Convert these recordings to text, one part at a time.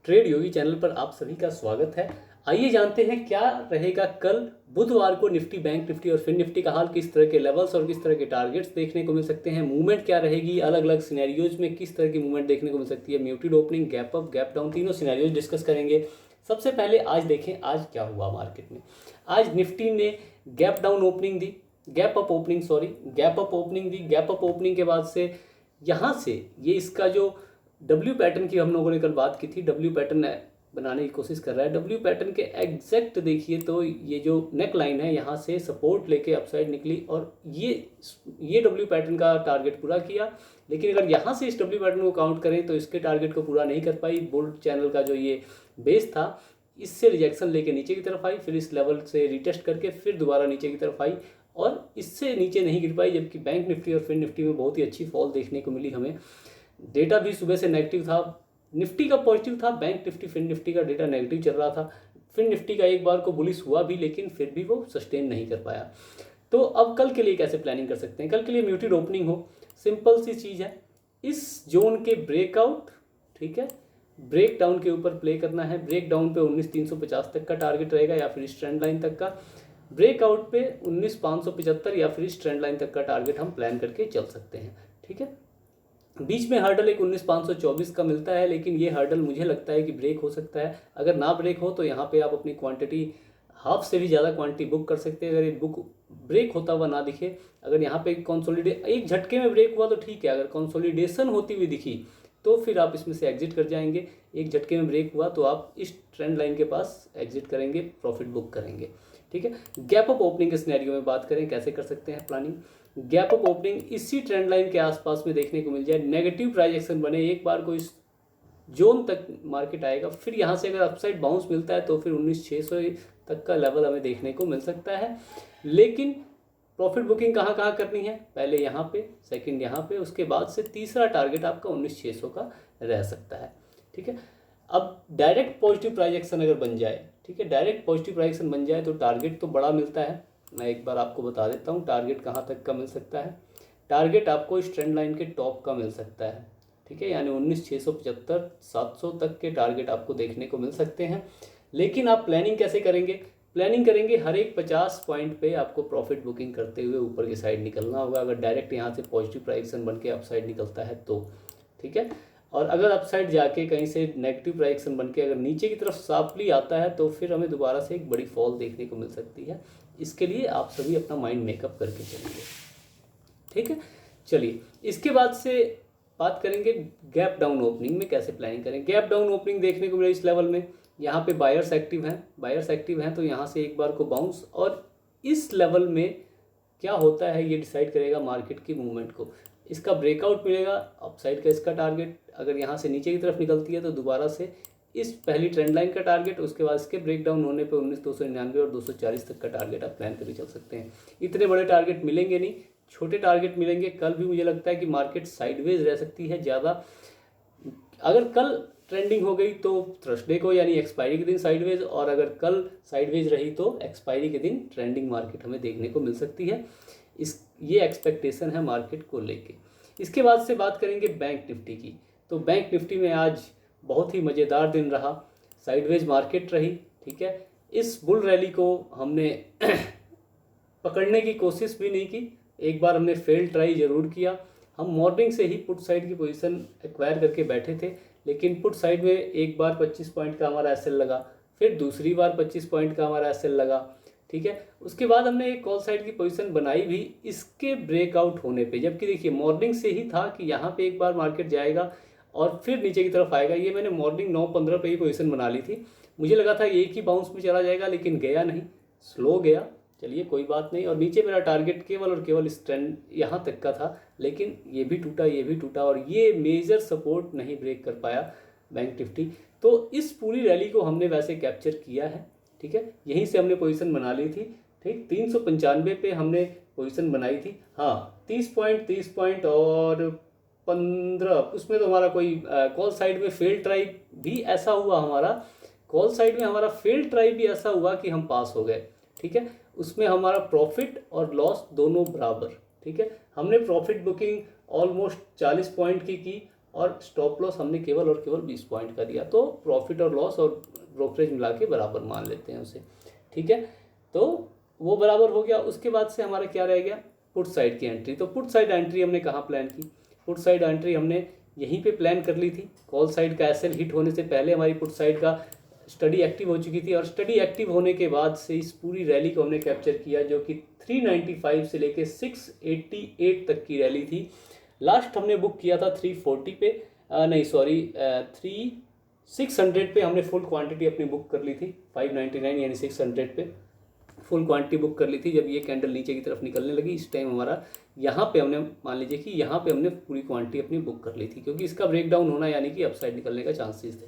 Trade योगी channel पर आप सभी का स्वागत है। आइए जानते हैं क्या रहेगा कल बुधवार को निफ्टी, बैंक निफ्टी और फिन निफ्टी का हाल, किस तरह के लेवल्स और किस तरह के टारगेट्स देखने को मिल सकते हैं, मूवमेंट क्या रहेगी, अलग अलग सिनेरियोज में किस तरह की मूवमेंट देखने को मिल सकती है, muted opening, gap up, gap down, तीनों सिनेरियोज डिस्कस करेंगे। सबसे पहले आज देखें आज क्या हुआ मार्केट में। आज निफ्टी ने गैप डाउन ओपनिंग दी, gap up opening sorry gap up opening दी। गैप अप ओपनिंग के बाद से यहाँ से ये इसका जो डब्ल्यू पैटर्न की हम लोगों ने कल बात की थी, डब्ल्यू पैटर्न बनाने की कोशिश कर रहा है। डब्ल्यू पैटर्न के एग्जैक्ट देखिए तो ये जो नेक लाइन है यहाँ से सपोर्ट लेके अपसाइड निकली और ये डब्ल्यू पैटर्न का टारगेट पूरा किया। लेकिन अगर यहाँ से इस डब्ल्यू पैटर्न को काउंट करें तो इसके टारगेट को पूरा नहीं कर पाई। बुल चैनल का जो ये बेस था इससे रिजेक्शन लेके नीचे की तरफ आई, फिर इस लेवल से रिटेस्ट करके फिर दोबारा नीचे की तरफ आई और इससे नीचे नहीं गिर पाई। जबकि बैंक निफ्टी और फिन निफ्टी में बहुत ही अच्छी फॉल देखने को मिली हमें। डेटा भी सुबह से नेगेटिव था, निफ्टी का पॉजिटिव था, बैंक निफ्टी फिन निफ्टी का डेटा नेगेटिव चल रहा था। फिन निफ्टी का एक बार को बुलिश हुआ भी लेकिन फिर भी वो सस्टेन नहीं कर पाया। तो अब कल के लिए कैसे प्लानिंग कर सकते हैं। कल के लिए म्यूटेड ओपनिंग हो, सिंपल सी चीज़ है, इस जोन के ब्रेकआउट, ठीक है, ब्रेक डाउन के ऊपर प्ले करना है। ब्रेक डाउन पे 19,350 तक का टारगेट रहेगा या फिर इस ट्रेंड लाइन तक का, ब्रेकआउट पे 19,575 या फिर इस ट्रेंड लाइन तक का टारगेट हम प्लान करके चल सकते हैं। ठीक है, बीच में हर्डल एक 19,524 का मिलता है, लेकिन ये हर्डल मुझे लगता है कि ब्रेक हो सकता है। अगर ना ब्रेक हो तो यहाँ पे आप अपनी क्वांटिटी हाफ से भी ज़्यादा क्वांटिटी बुक कर सकते हैं। अगर ये बुक ब्रेक होता हुआ ना दिखे, अगर यहाँ पे एक झटके में ब्रेक हुआ तो ठीक है, अगर कंसोलिडेशन होती हुई दिखी तो फिर आप इसमें से एग्जिट कर जाएंगे। एक झटके में ब्रेक हुआ तो आप इस ट्रेंड लाइन के पास एग्जिट करेंगे, प्रॉफिट बुक करेंगे। ठीक है, गैप अप ओपनिंग के सिनेरियो में बात करें कैसे कर सकते हैं प्लानिंग। गैप अप ओपनिंग इसी ट्रेंड लाइन के आसपास में देखने को मिल जाए, नेगेटिव प्राइस एक्शन बने, एक बार को इस जोन तक मार्केट आएगा, फिर यहाँ से अगर अपसाइड बाउंस मिलता है तो फिर 19,600 तक का लेवल हमें देखने को मिल सकता है। लेकिन प्रॉफिट बुकिंग कहाँ कहाँ करनी है, पहले यहाँ पे, सेकंड यहाँ पे, उसके बाद से तीसरा टारगेट आपका 19,600 का रह सकता है। ठीक है, अब डायरेक्ट पॉजिटिव प्राइस एक्शन अगर बन जाए, ठीक है, डायरेक्ट पॉजिटिव प्राइस एक्शन बन जाए तो टारगेट तो बड़ा मिलता है। मैं एक बार आपको बता देता हूँ टारगेट कहाँ तक का मिल सकता है। टारगेट आपको इस ट्रेंड लाइन के टॉप का मिल सकता है। ठीक है, यानी 19,675 700 तक के टारगेट आपको देखने को मिल सकते हैं। लेकिन आप प्लानिंग कैसे करेंगे, प्लानिंग करेंगे हर एक 50 पॉइंट पे आपको प्रॉफिट बुकिंग करते हुए ऊपर की साइड निकलना होगा, अगर डायरेक्ट यहाँ से पॉजिटिव प्राइस एक्शन बन के अपसाइड निकलता है तो। ठीक है, और अगर अपसाइड जाके कहीं से नेगेटिव प्राइस एक्शन बन के अगर नीचे की तरफ शार्पली आता है तो फिर हमें दोबारा से एक बड़ी फॉल देखने को मिल सकती है। इसके लिए आप सभी अपना माइंड मेकअप करके चलेंगे। ठीक है, चलिए इसके बाद से बात करेंगे गैप डाउन ओपनिंग में कैसे प्लानिंग करें। गैप डाउन ओपनिंग देखने को मिले इस लेवल में, यहाँ पे बायर्स एक्टिव हैं, तो यहाँ से एक बार को बाउंस, और इस लेवल में क्या होता है ये डिसाइड करेगा मार्केट की मूवमेंट को। इसका ब्रेकआउट मिलेगा अपसाइड का, इसका टारगेट अगर यहाँ से नीचे की तरफ निकलती है तो दोबारा से इस पहली ट्रेंड लाइन का टारगेट, उसके बाद इसके ब्रेक डाउन होने पे 19,299 और 240 तक का टारगेट आप प्लान करके चल सकते हैं। इतने बड़े टारगेट मिलेंगे नहीं, छोटे टारगेट मिलेंगे। कल भी मुझे लगता है कि मार्केट साइडवेज रह सकती है ज़्यादा। अगर कल ट्रेंडिंग हो गई तो थर्सडे को यानी एक्सपायरी के दिन साइडवेज, और अगर कल साइडवेज रही तो एक्सपायरी के दिन ट्रेंडिंग मार्केट हमें देखने को मिल सकती है। ये एक्सपेक्टेशन है मार्केट को लेके। इसके बाद से बात करेंगे बैंक निफ्टी की। तो बैंक निफ्टी में आज बहुत ही मज़ेदार दिन रहा, साइडवेज मार्केट रही। ठीक है, इस बुल रैली को हमने पकड़ने की कोशिश भी नहीं की, एक बार हमने फेल ट्राई ज़रूर किया। हम मॉर्निंग से ही पुट साइड की पोजीशन एक्वायर करके बैठे थे, लेकिन पुट साइड में एक बार 25 पॉइंट का हमारा एसएल लगा, फिर दूसरी बार 25 पॉइंट का हमारा एसएल लगा। ठीक है, उसके बाद हमने एक कॉल साइड की पोजीशन बनाई भी इसके ब्रेकआउट होने पे, जबकि देखिए मॉर्निंग से ही था कि यहाँ पे एक बार मार्केट जाएगा और फिर नीचे की तरफ आएगा। ये मैंने मॉर्निंग 9:15 पे ही पोजीशन बना ली थी, मुझे लगा था एक ही बाउंस में चला जाएगा, लेकिन गया नहीं, स्लो गया। चलिए कोई बात नहीं, और नीचे मेरा टारगेट केवल और केवल इस ट्रेंड यहाँ तक का था, लेकिन ये भी टूटा और ये मेजर सपोर्ट नहीं ब्रेक कर पाया बैंक निफ्टी। तो इस पूरी रैली को हमने वैसे कैप्चर किया है। ठीक है, यहीं से हमने पोजीशन बना ली थी। ठीक, 395 पे हमने पोजीशन बनाई थी। हाँ, 30 पॉइंट और 15, उसमें तो हमारा कोई कॉल साइड में फेल ट्राई भी ऐसा हुआ, हमारा कॉल साइड में हमारा फेल ट्राई भी ऐसा हुआ कि हम पास हो गए। ठीक है, उसमें हमारा प्रॉफिट और लॉस दोनों बराबर। ठीक है, हमने प्रॉफिट बुकिंग ऑलमोस्ट 40 पॉइंट की और स्टॉप लॉस हमने केवल और केवल 20 पॉइंट का दिया, तो प्रॉफिट और लॉस और ब्रोकरेज मिला के बराबर मान लेते हैं उसे, ठीक है। तो वो बराबर हो गया। उसके बाद से हमारा क्या रह गया, पुट साइड की एंट्री। तो पुट साइड एंट्री हमने कहाँ प्लान की, पुट साइड एंट्री हमने यहीं पे प्लान कर ली थी। कॉल साइड का एसएल हिट होने से पहले हमारी पुट साइड का स्टडी एक्टिव हो चुकी थी, और स्टडी एक्टिव होने के बाद से इस पूरी रैली को हमने कैप्चर किया, जो कि 395 से लेके 688 तक की रैली थी। लास्ट हमने बुक किया था 340 पे, नहीं सॉरी 600 पे हमने फुल क्वांटिटी अपनी बुक कर ली थी। 599 यानी 600 पे फुल क्वांटिटी बुक कर ली थी। जब ये कैंडल नीचे की तरफ निकलने लगी, इस टाइम हमारा यहाँ पे हमने मान लीजिए कि यहाँ पे हमने पूरी क्वांटिटी अपनी बुक कर ली थी, क्योंकि इसका ब्रेकडाउन होना यानी कि अपसाइड निकलने का चांसेस थे,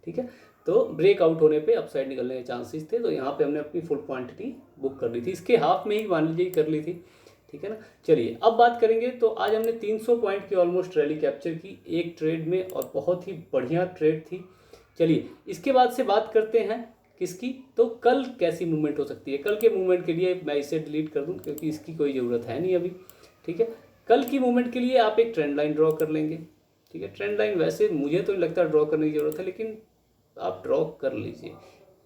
ठीक है। तो ब्रेकआउट होने पे अपसाइड निकलने के चांसेस थे, तो यहाँ पे हमने अपनी फुल क्वांटिटी बुक कर ली थी। इसके हाफ में ही मान लीजिए कर ली थी, ठीक है ना। चलिए अब बात करेंगे। तो आज हमने 300 पॉइंट की ऑलमोस्ट रैली कैप्चर की एक ट्रेड में, और बहुत ही बढ़िया ट्रेड थी। चलिए इसके बाद से बात करते हैं किसकी, तो कल कैसी मूवमेंट हो सकती है। कल के मूवमेंट के लिए मैं इसे डिलीट कर दूं, क्योंकि इसकी कोई ज़रूरत है नहीं अभी, ठीक है। कल की मूवमेंट के लिए आप एक ट्रेंड लाइन ड्रॉ कर लेंगे, ठीक है। ट्रेंड लाइन वैसे मुझे तो नहीं लगता ड्रॉ करने की ज़रूरत है, लेकिन आप ड्रॉ कर लीजिए,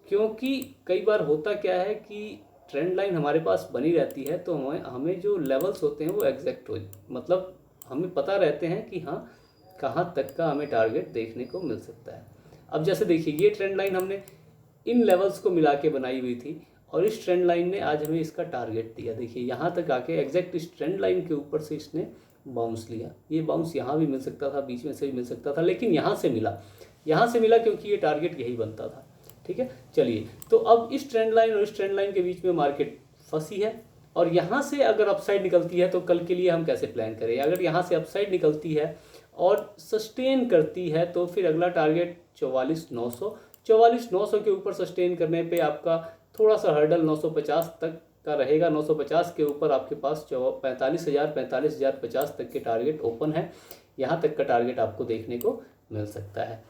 क्योंकि कई बार होता क्या है कि ट्रेंड लाइन हमारे पास बनी रहती है, तो हमें जो लेवल्स होते हैं वो एग्जैक्ट हो, मतलब हमें पता रहते हैं कि हाँ कहाँ तक का हमें टारगेट देखने को मिल सकता है। अब जैसे देखिए, ये ट्रेंड लाइन हमने इन लेवल्स को मिला के बनाई हुई थी, और इस ट्रेंड लाइन ने आज हमें इसका टारगेट दिया। देखिए यहाँ तक आके एग्जैक्ट इस ट्रेंड लाइन के ऊपर से इसने बाउंस लिया। ये बाउंस यहाँ भी मिल सकता था, बीच में से भी मिल सकता था, लेकिन यहाँ से मिला क्योंकि ये टारगेट यही बनता था, ठीक है। चलिए तो अब इस ट्रेंड लाइन और इस ट्रेंड लाइन के बीच में मार्केट फंसी है, और यहाँ से अगर अपसाइड निकलती है तो कल के लिए हम कैसे प्लान करें। अगर यहाँ से अपसाइड निकलती है और सस्टेन करती है, तो फिर अगला टारगेट 44,900 के ऊपर सस्टेन करने पे आपका थोड़ा सा हर्डल 950 तक का रहेगा। 950 के ऊपर आपके पास 45,050 तक के टारगेट ओपन है। यहाँ तक का टारगेट आपको देखने को मिल सकता है।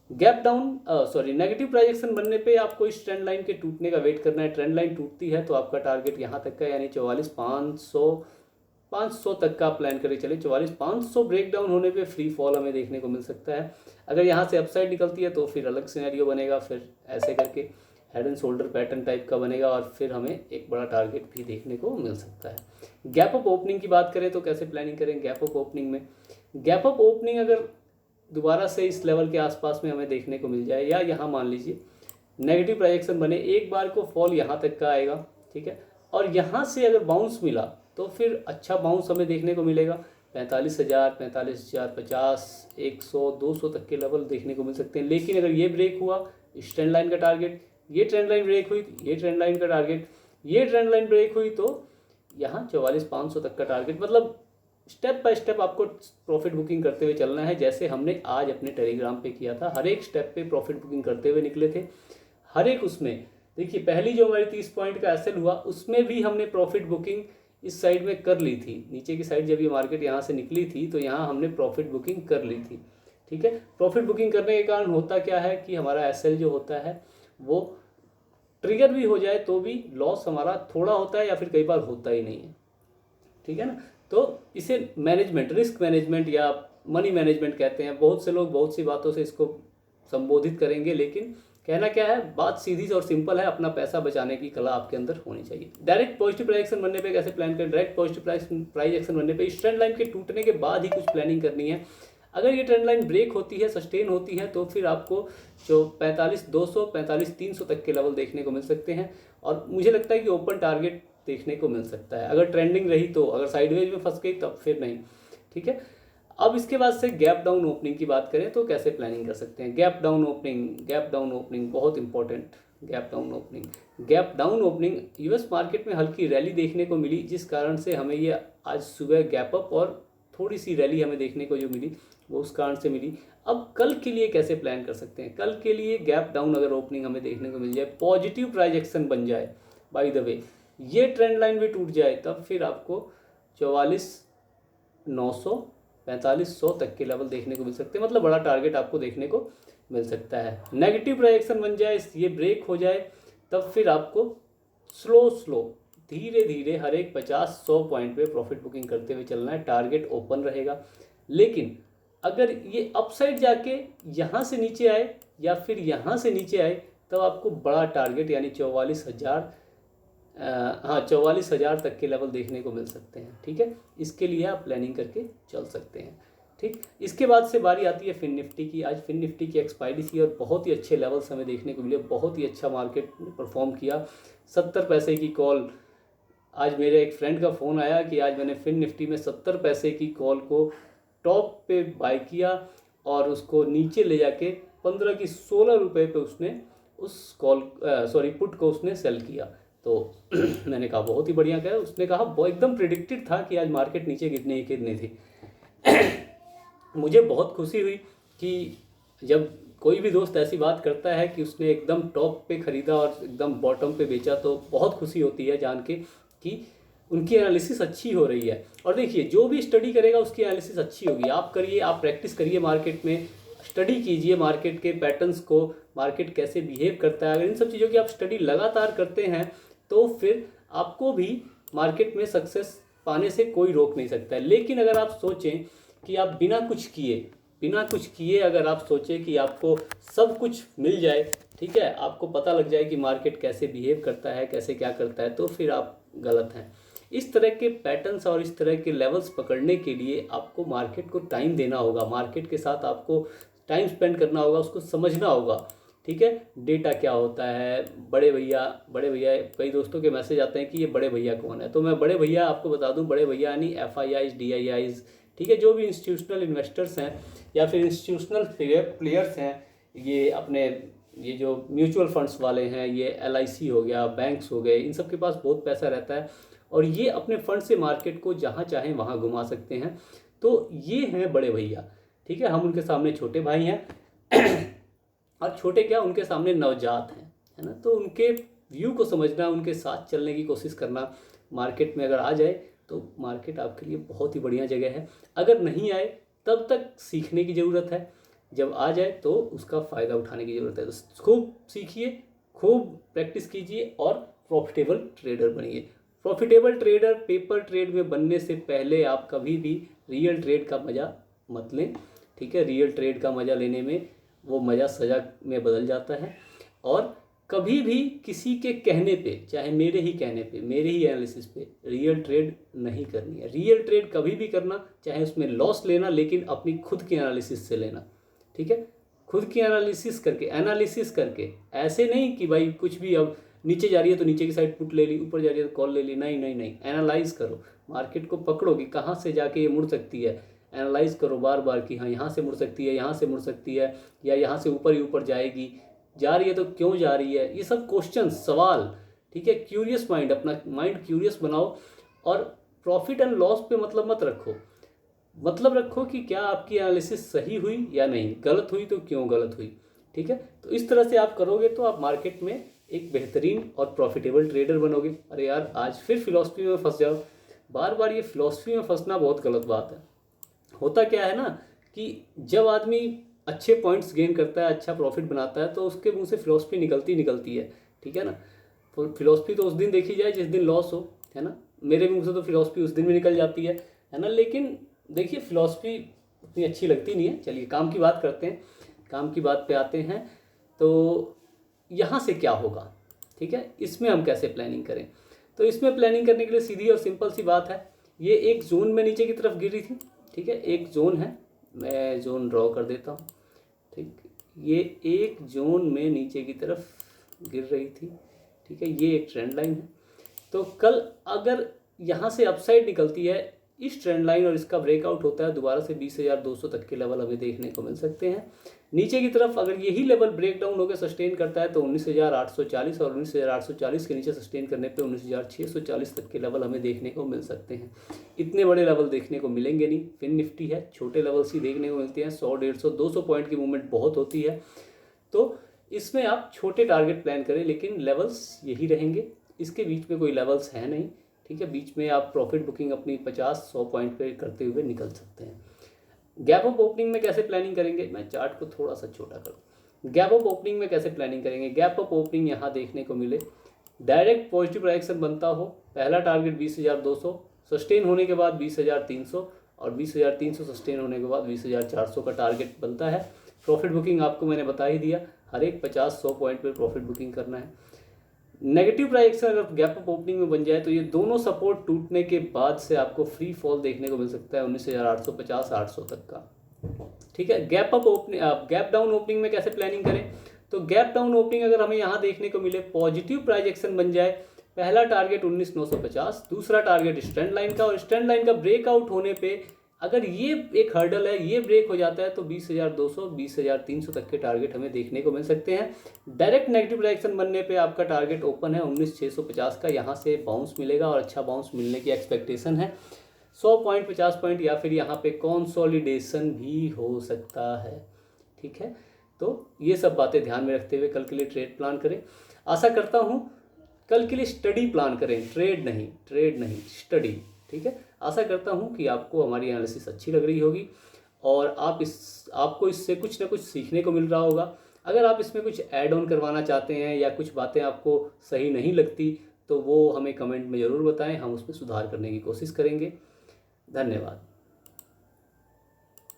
गैप डाउन नेगेटिव प्राइजेक्शन बनने पे आपको इस ट्रेंड लाइन के टूटने का वेट करना है। ट्रेंड लाइन टूटती है तो आपका टारगेट यहाँ तक का, यानी 44,500 तक का प्लान करके चले। 44,500 ब्रेक डाउन होने पे फ्री फॉल हमें देखने को मिल सकता है। अगर यहाँ से अपसाइड निकलती है तो फिर अलग सिनेरियो बनेगा, फिर ऐसे करके head and shoulder pattern type का बनेगा, और फिर हमें एक बड़ा टारगेट भी देखने को मिल सकता है। गैप अप ओपनिंग की बात करें तो कैसे प्लानिंग करें गैप अप ओपनिंग में। गैप अप ओपनिंग अगर दोबारा से इस लेवल के आसपास में हमें देखने को मिल जाए, या यहाँ मान लीजिए नेगेटिव प्राइजेक्शन बने, एक बार को फॉल यहाँ तक का आएगा, ठीक है, और यहाँ से अगर बाउंस मिला तो फिर अच्छा बाउंस हमें देखने को मिलेगा। 45,000, 45,050, 100, 200 तक के लेवल देखने को मिल सकते हैं। लेकिन अगर ये ब्रेक हुआ, इस ट्रेंड लाइन का टारगेट, ये ट्रेंड लाइन ब्रेक हुई, ये ट्रेंड लाइन का टारगेट, ये ट्रेंड लाइन ब्रेक हुई, तो यहाँ 44,500 तक का टारगेट। मतलब स्टेप बाय स्टेप आपको प्रॉफिट बुकिंग करते हुए चलना है, जैसे हमने आज अपने टेलीग्राम पे किया था। हर एक स्टेप पे प्रॉफिट बुकिंग करते हुए निकले थे। हर एक उसमें देखिए, पहली जो हमारी 30 पॉइंट का एसएल हुआ, उसमें भी हमने प्रॉफिट बुकिंग इस साइड में कर ली थी। नीचे की साइड जब ये मार्केट यहाँ से निकली थी, तो यहाँ हमने प्रॉफिट बुकिंग कर ली थी, ठीक है। प्रॉफिट बुकिंग करने के कारण होता क्या है कि हमारा एसएल जो होता है वो ट्रिगर भी हो जाए तो भी लॉस हमारा थोड़ा होता है, या फिर कई बार होता ही नहीं है, ठीक है ना। तो इसे मैनेजमेंट, रिस्क मैनेजमेंट या मनी मैनेजमेंट कहते हैं। बहुत से लोग बहुत सी बातों से इसको संबोधित करेंगे, लेकिन कहना क्या है, बात सीधी और सिंपल है। अपना पैसा बचाने की कला आपके अंदर होनी चाहिए। डायरेक्ट पॉजिटिव प्राइस एक्शन बनने पे कैसे प्लान करें। डायरेक्ट पॉजिटिव प्राइस एक्शन बनने पे इस ट्रेंड लाइन के टूटने के बाद ही कुछ प्लानिंग करनी है। अगर ये ट्रेंड लाइन ब्रेक होती है, सस्टेन होती है, तो फिर आपको जो 45,200, 45,300 तक के लेवल देखने को मिल सकते हैं, और मुझे लगता है कि ओपन टारगेट देखने को मिल सकता है। अगर ट्रेंडिंग रही तो, अगर साइडवेज में फंस गई तब फिर नहीं, ठीक है। अब इसके बाद से गैप डाउन ओपनिंग की बात करें तो कैसे प्लानिंग कर सकते हैं। गैप डाउन ओपनिंग बहुत important. Gap down opening US market में हल्की रैली देखने को मिली, जिस कारण से हमें ये आज सुबह गैप अप और थोड़ी सी रैली हमें देखने को जो मिली वो उस कारण से मिली। अब कल के लिए कैसे प्लान कर सकते हैं। कल के लिए गैप डाउन अगर ओपनिंग हमें देखने को मिल जाए, पॉजिटिव प्राइजेक्शन बन जाए, बाय द वे ये ट्रेंड लाइन भी टूट जाए, तब फिर आपको 44,900, 45,100 तक के लेवल देखने को मिल सकते हैं। मतलब बड़ा टारगेट आपको देखने को मिल सकता है। नेगेटिव प्राइजेक्शन बन जाए, ये ब्रेक हो जाए, तब फिर आपको स्लो धीरे धीरे हर एक 50-100 पॉइंट पे प्रॉफिट बुकिंग करते हुए चलना है। टारगेट ओपन रहेगा, लेकिन अगर ये अपसाइड जाके यहाँ से नीचे आए या फिर यहाँ से नीचे आए तब आपको बड़ा टारगेट यानी 44,000, हाँ 44,000 तक के लेवल देखने को मिल सकते हैं। ठीक है, इसके लिए आप प्लानिंग करके चल सकते हैं। ठीक, इसके बाद से बारी आती है फिन निफ्टी की। आज फिन निफ्टी की एक्सपायरी थी और बहुत ही अच्छे लेवल्स हमें देखने को मिले, बहुत ही अच्छा मार्केट ने परफॉर्म किया। 70 पैसे की कॉल, आज मेरे एक फ्रेंड का फ़ोन आया कि आज मैंने फिन निफ्टी में 70 पैसे की कॉल को टॉप पे बाय किया और उसको नीचे ले जाके 15 की 16 रुपये पे उसने उस पुट को उसने सेल किया। तो मैंने कहा बहुत ही बढ़िया क्या है। उसने कहा वो एकदम प्रिडिक्टेड था कि आज मार्केट नीचे गिरनी थी। मुझे बहुत खुशी हुई कि जब कोई भी दोस्त ऐसी बात करता है कि उसने एकदम टॉप पे ख़रीदा और एकदम बॉटम पे बेचा, तो बहुत खुशी होती है जान के कि उनकी एनालिसिस अच्छी हो रही है। और देखिए जो भी स्टडी करेगा उसकी एनालिसिस अच्छी होगी। आप करिए, आप प्रैक्टिस करिए, मार्केट में स्टडी कीजिए, मार्केट के पैटर्न्स को, मार्केट कैसे बिहेव करता है। अगर इन सब चीज़ों की आप स्टडी लगातार करते हैं तो फिर आपको भी मार्केट में सक्सेस पाने से कोई रोक नहीं सकता है। लेकिन अगर आप सोचें कि आप बिना कुछ किए अगर आप सोचें कि आपको सब कुछ मिल जाए, ठीक है, आपको पता लग जाए कि मार्केट कैसे बिहेव करता है, कैसे क्या करता है, तो फिर आप गलत हैं। इस तरह के पैटर्न्स और इस तरह के लेवल्स पकड़ने के लिए आपको मार्केट को टाइम देना होगा, मार्केट के साथ आपको टाइम स्पेंड करना होगा, उसको समझना होगा। ठीक है, डेटा क्या होता है, बड़े भैया कई दोस्तों के मैसेज आते हैं कि ये बड़े भैया कौन है। तो मैं बड़े भैया आपको बता दूं, बड़े भैया यानी FIIs DIIs, ठीक है, जो भी इंस्टीट्यूशनल इन्वेस्टर्स हैं या फिर इंस्टीट्यूशनल प्लेयर्स हैं, ये अपने ये जो म्यूचुअल फंड्स वाले हैं, ये LIC हो गया, बैंक्स हो गए, इन सब के पास बहुत पैसा रहता है और ये अपने फंड से मार्केट को जहाँ चाहें वहाँ घुमा सकते हैं। तो ये हैं बड़े भैया। ठीक है, हम उनके सामने छोटे भाई हैं और छोटे क्या, उनके सामने नवजात हैं, है ना। तो उनके व्यू को समझना, उनके साथ चलने की कोशिश करना, मार्केट में अगर आ जाए तो मार्केट आपके लिए बहुत ही बढ़िया जगह है। अगर नहीं आए तब तक सीखने की ज़रूरत है, जब आ जाए तो उसका फ़ायदा उठाने की ज़रूरत है। तो खूब सीखिए, खूब प्रैक्टिस कीजिए और प्रॉफिटेबल ट्रेडर बनिए। प्रॉफिटेबल ट्रेडर पेपर ट्रेड में बनने से पहले आप कभी भी रियल ट्रेड का मज़ा मत लें। ठीक है, रियल ट्रेड का मज़ा लेने में वो मज़ा सज़ा में बदल जाता है। और कभी भी किसी के कहने पे, चाहे मेरे ही कहने पे, मेरे ही एनालिसिस पे रियल ट्रेड नहीं करनी है। रियल ट्रेड कभी भी करना, चाहे उसमें लॉस लेना, लेकिन अपनी खुद की एनालिसिस से लेना। ठीक है, खुद की एनालिसिस करके, ऐसे नहीं कि भाई कुछ भी, अब नीचे जा रही है तो नीचे की साइड पुट ले ली, ऊपर जा रही है तो कॉल ले ली, नहीं, एनालाइज करो, मार्केट को पकड़ो कि कहाँ से जाके ये मुड़ सकती है। एनालाइज करो बार बार कि हाँ यहाँ से मुड़ सकती है, यहाँ से मुड़ सकती है, या यहाँ से ऊपर ही ऊपर जाएगी, जा रही है तो क्यों जा रही है, ये सब क्वेश्चन, सवाल। ठीक है, क्यूरियस माइंड, अपना माइंड क्यूरियस बनाओ और प्रॉफिट एंड लॉस पे मतलब मत रखो। मतलब रखो कि क्या आपकी एनालिसिस सही हुई या नहीं, गलत हुई तो क्यों गलत हुई। ठीक है, तो इस तरह से आप करोगे तो आप मार्केट में एक बेहतरीन और प्रॉफिटेबल ट्रेडर बनोगे। अरे यार, आज फिर फिलॉसफी में फंस जाओ। बार बार ये फिलॉसफी में फंसना बहुत गलत बात है। होता क्या है ना कि जब आदमी अच्छे पॉइंट्स गेन करता है, अच्छा प्रॉफिट बनाता है, तो उसके मुंह से फिलॉसफी निकलती है। ठीक है ना, फिलॉसफी तो उस दिन देखी जाए जिस दिन लॉस हो, है ना। मेरे मुंह से तो फिलॉसफी उस दिन भी निकल जाती है ना। लेकिन देखिए, फिलॉसफी उतनी अच्छी लगती नहीं है। चलिए काम की बात करते हैं, काम की बात पे आते हैं। तो यहाँ से क्या होगा, ठीक है, इसमें हम कैसे प्लानिंग करें। तो इसमें प्लानिंग करने के लिए सीधी और सिंपल सी बात है, ये एक जोन में नीचे की तरफ गिर रही थी। ठीक है, एक जोन है, मैं जोन ड्रॉ कर देता हूँ। ठीक, ये एक जोन में नीचे की तरफ गिर रही थी। ठीक है, ये एक ट्रेंड लाइन है। तो कल अगर यहाँ से अपसाइड निकलती है इस ट्रेंड लाइन और इसका ब्रेकआउट होता है, दोबारा से 20,200 तक के लेवल हमें देखने को मिल सकते हैं। नीचे की तरफ अगर यही लेवल ब्रेक डाउन होकर सस्टेन करता है तो 19,840 और 19,840 के नीचे सस्टेन करने पे 19,640 तक के लेवल हमें देखने को मिल सकते हैं। इतने बड़े लेवल देखने को मिलेंगे नहीं, फिन निफ्टी है, छोटे लेवल्स ही देखने को मिलते हैं। 100, 150, 200 पॉइंट की मूवमेंट बहुत होती है। तो इसमें आप छोटे टारगेट प्लान करें, लेकिन लेवल्स यही रहेंगे, इसके बीच में कोई लेवल्स है नहीं। ठीक है, बीच में आप प्रॉफिट बुकिंग अपनी 50-100 पॉइंट पे करते हुए निकल सकते हैं। गैप अप ओपनिंग में कैसे प्लानिंग करेंगे, मैं चार्ट को थोड़ा सा छोटा करूँ। गैप अप ओपनिंग में कैसे प्लानिंग करेंगे, गैप अप ओपनिंग यहाँ देखने को मिले, डायरेक्ट पॉजिटिव डायरेक्शन बनता हो, पहला टारगेट 20,200, सस्टेन होने के बाद 20,300 और 20,300 सस्टेन होने के बाद 20,400 का टारगेट बनता है। प्रॉफिट बुकिंग आपको मैंने बता ही दिया, हर एक 50-100 पॉइंट पर प्रॉफिट बुकिंग करना है। नेगेटिव प्राइस अगर गैप अप ओपनिंग में बन जाए तो ये दोनों सपोर्ट टूटने के बाद से आपको फ्री फॉल देखने को मिल सकता है 19,850-800 तक का। ठीक है, gap up opening, gap down opening में कैसे प्लानिंग करें? तो गैप डाउन ओपनिंग अगर हमें यहाँ देखने को मिले, पॉजिटिव प्राइस एक्शन बन जाए, पहला टारगेट 19,950, दूसरा टारगेट स्ट्रेंड लाइन का, और स्ट्रेंड लाइन का ब्रेकआउट होने पे अगर ये एक हर्डल है, ये ब्रेक हो जाता है तो 20,200, 20,300 तक के टारगेट हमें देखने को मिल सकते हैं। डायरेक्ट नेगेटिव डायरेक्शन बनने पे आपका टारगेट ओपन है 19,650 का, यहाँ से बाउंस मिलेगा और अच्छा बाउंस मिलने की एक्सपेक्टेशन है। 100 पॉइंट, 50 पॉइंट या फिर यहाँ पे कंसोलिडेशन भी हो सकता है। ठीक है, तो ये सब बातें ध्यान में रखते हुए कल के लिए ट्रेड प्लान करें। आशा करता हूँ कल के लिए स्टडी प्लान करें, ट्रेड नहीं स्टडी। ठीक है, आशा करता हूँ कि आपको हमारी एनालिसिस अच्छी लग रही होगी और आपको इससे कुछ ना कुछ सीखने को मिल रहा होगा। अगर आप इसमें कुछ ऐड ऑन करवाना चाहते हैं या कुछ बातें आपको सही नहीं लगती तो वो हमें कमेंट में ज़रूर बताएं, हम उसमें सुधार करने की कोशिश करेंगे। धन्यवाद।